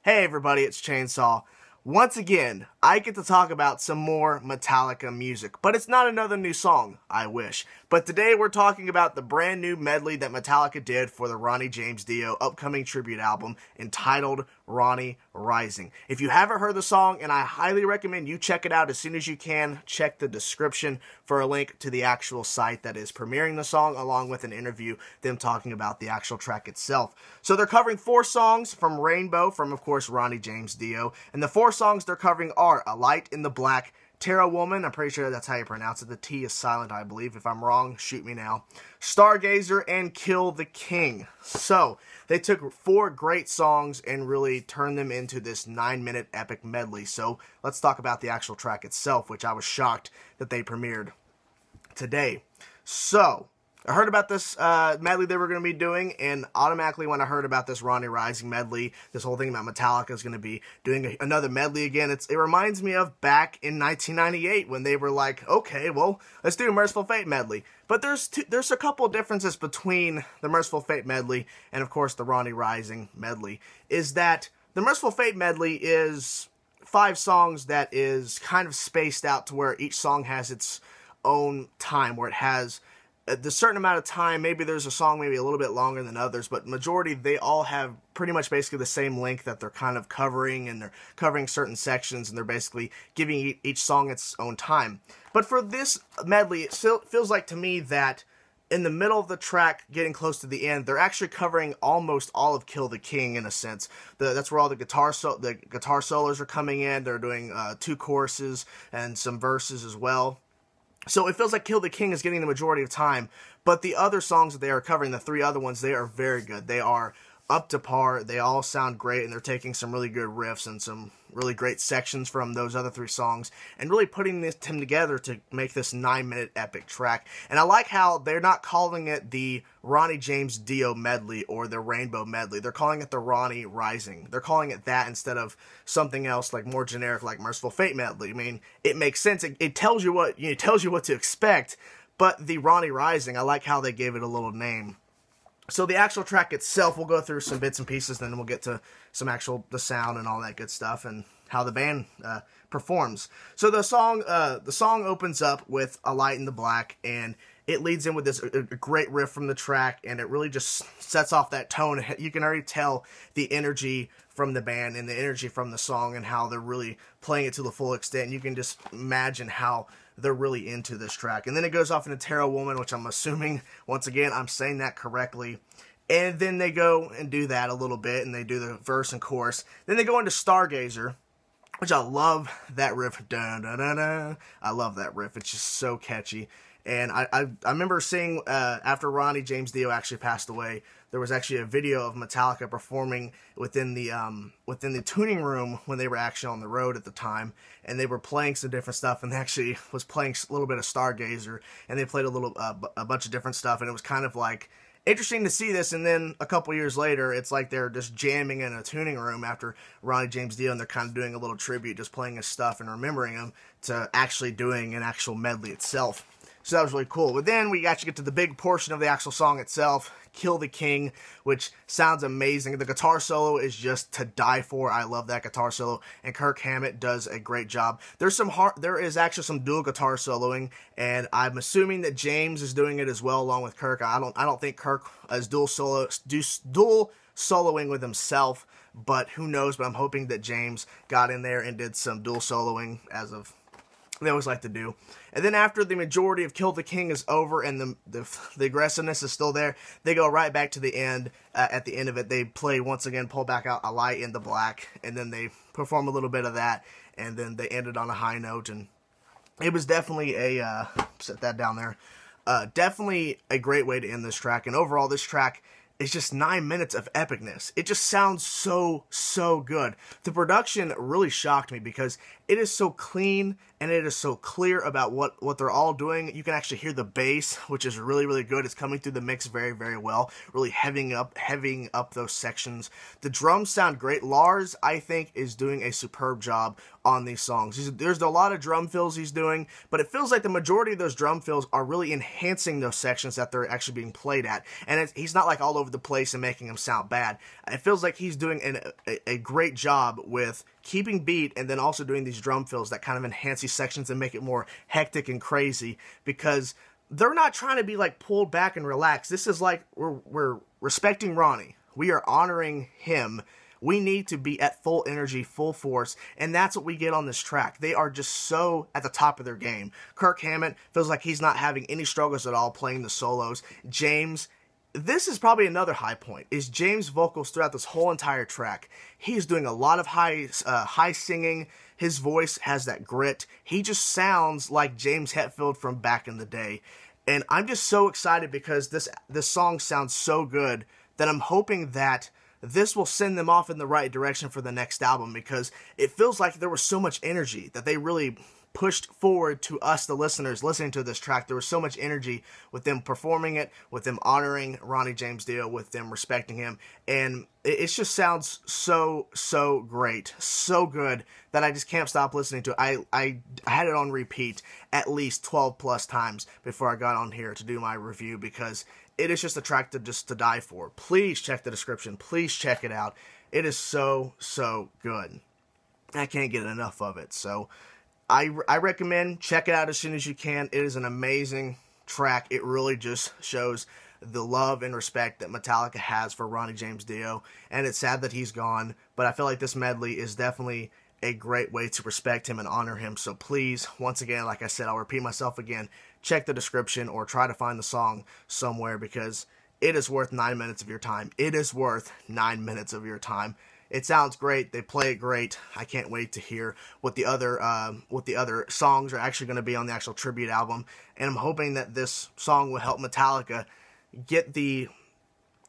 Hey everybody, it's Chainsaw. Once again, I get to talk about some more Metallica music, but it's not another new song, I wish. But today we're talking about the brand new medley that Metallica did for the Ronnie James Dio upcoming tribute album entitled Ronnie Rising. If you haven't heard the song, and I highly recommend you check it out as soon as you can, check the description for a link to the actual site that is premiering the song, along with an interview, them talking about the actual track itself. So they're covering 4 songs from Rainbow, from of course Ronnie James Dio, and the 4 songs they're covering are A Light in the Black, Terra Woman, I'm pretty sure that's how you pronounce it, the T is silent I believe, if I'm wrong, shoot me now, Stargazer, and Kill the King. So, they took 4 great songs and really turned them into this 9-minute epic medley. So, let's talk about the actual track itself, which I was shocked that they premiered today. So, I heard about this medley they were going to be doing, and automatically when I heard about this Ronnie Rising medley, this whole thing about Metallica is going to be doing another medley again, it reminds me of back in 1998 when they were like, okay, well, let's do a Merciful Fate medley. But there's a couple differences between the Merciful Fate medley and, of course, the Ronnie Rising medley, is that the Merciful Fate medley is 5 songs that is kind of spaced out to where each song has its own time, where it has the certain amount of time. Maybe there's a song maybe a little bit longer than others, but majority, they all have pretty much basically the same length that they're kind of covering, and they're covering certain sections, and they're basically giving each song its own time. But for this medley, it still feels like to me that in the middle of the track, getting close to the end, they're actually covering almost all of Kill the King in a sense. That's where all the guitar solos are coming in. They're doing 2 choruses and some verses as well. So it feels like Kill the King is getting the majority of time, but the other songs that they are covering, the 3 other ones, they are very good. They are up to par, they all sound great, and they're taking some really good riffs and some really great sections from those other 3 songs, and really putting them together to make this 9-minute epic track. And I like how they're not calling it the Ronnie James Dio medley or the Rainbow medley. They're calling it the Ronnie Rising. They're calling it that instead of something else like more generic like Merciful Fate medley. I mean, it makes sense. It tells you what to expect, but the Ronnie Rising, I like how they gave it a little name. So the actual track itself, we'll go through some bits and pieces, then we'll get to some the sound and all that good stuff, and how the band performs. So the song opens up with A Light in the Black, and it leads in with this great riff from the track, and it really just sets off that tone. You can already tell the energy from the band and the energy from the song, and how they're really playing it to the full extent. You can just imagine how they're really into this track. And then it goes off into Terra Woman, which I'm assuming, once again, I'm saying that correctly. And then they go and do that a little bit, and they do the verse and chorus. Then they go into Stargazer, which I love that riff. Dun, dun, dun, dun. I love that riff. It's just so catchy. And I remember seeing, after Ronnie James Dio actually passed away, there was actually a video of Metallica performing within the tuning room when they were actually on the road at the time, and they were playing some different stuff, and they actually was playing a little bit of Stargazer, and they played a bunch of different stuff, and it was kind of like interesting to see this. And then a couple years later, it's like they're just jamming in a tuning room after Ronnie James Dio, and they're kind of doing a little tribute, just playing his stuff and remembering him, to actually doing an actual medley itself. So that was really cool. But then we actually get to the big portion of the actual song itself, Kill the King, which sounds amazing. The guitar solo is just to die for. I love that guitar solo, and Kirk Hammett does a great job. There is actually some dual guitar soloing, and I'm assuming that James is doing it as well along with Kirk. I don't think Kirk is dual soloing with himself, but who knows? But I'm hoping that James got in there and did some dual soloing, as of they always like to do. And then after the majority of Kill the King is over and the aggressiveness is still there, they go right back to the end. At the end of it, they play once again, pull back out A Light in the Black, and then they perform a little bit of that, and then they ended on a high note. And it was definitely set that down there, definitely a great way to end this track. And overall, this track is just 9 minutes of epicness. It just sounds so good. The production really shocked me because it is so clean and it is so clear about what they're all doing. You can actually hear the bass, which is really good. It's coming through the mix very well, really heavying up those sections. The drums sound great. Lars, I think, is doing a superb job on these songs. There's a lot of drum fills he's doing, but it feels like the majority of those drum fills are really enhancing those sections that they're actually being played at. And he's not like all over over the place and making him sound bad. It feels like he's doing a great job with keeping beat and then also doing these drum fills that kind of enhance these sections and make it more hectic and crazy, because they're not trying to be like pulled back and relaxed. This is like we're respecting Ronnie. We are honoring him. We need to be at full energy, full force, and that's what we get on this track. They are just so at the top of their game. Kirk Hammett feels like he's not having any struggles at all playing the solos. James, this is probably another high point, is James' vocals throughout this whole entire track. He's doing a lot of high singing. His voice has that grit. He just sounds like James Hetfield from back in the day. And I'm just so excited because this song sounds so good that I'm hoping that this will send them off in the right direction for the next album, because it feels like there was so much energy that they really pushed forward to us, the listeners, listening to this track. There was so much energy with them performing it, with them honoring Ronnie James Dio, with them respecting him, and it just sounds so great, so good, that I just can't stop listening to it. I had it on repeat at least 12 plus times before I got on here to do my review, because it is just a track to die for. Please check the description. Please check it out. It is so good. I can't get enough of it. So I recommend check it out as soon as you can. It is an amazing track. It really just shows the love and respect that Metallica has for Ronnie James Dio. And it's sad that he's gone, but I feel like this medley is definitely a great way to respect him and honor him. So please, once again, like I said, I'll repeat myself again, check the description or try to find the song somewhere, because it is worth 9 minutes of your time. It is worth 9 minutes of your time. It sounds great. They play it great. I can't wait to hear what the other songs are actually going to be on the actual tribute album. And I'm hoping that this song will help Metallica get the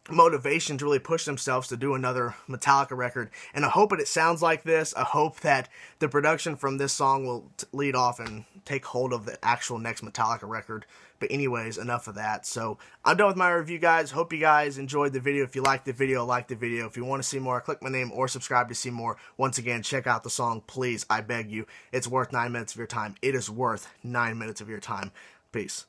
motivation to really push themselves to do another Metallica record. And I hope it sounds like this. I hope that the production from this song will lead off and take hold of the actual next Metallica record. But anyways, enough of that. So I'm done with my review, guys. Hope you guys enjoyed the video. If you liked the video, like the video. If you want to see more, click my name or subscribe to see more. Once again, check out the song, please. I beg you. It's worth 9 minutes of your time. It is worth 9 minutes of your time. Peace.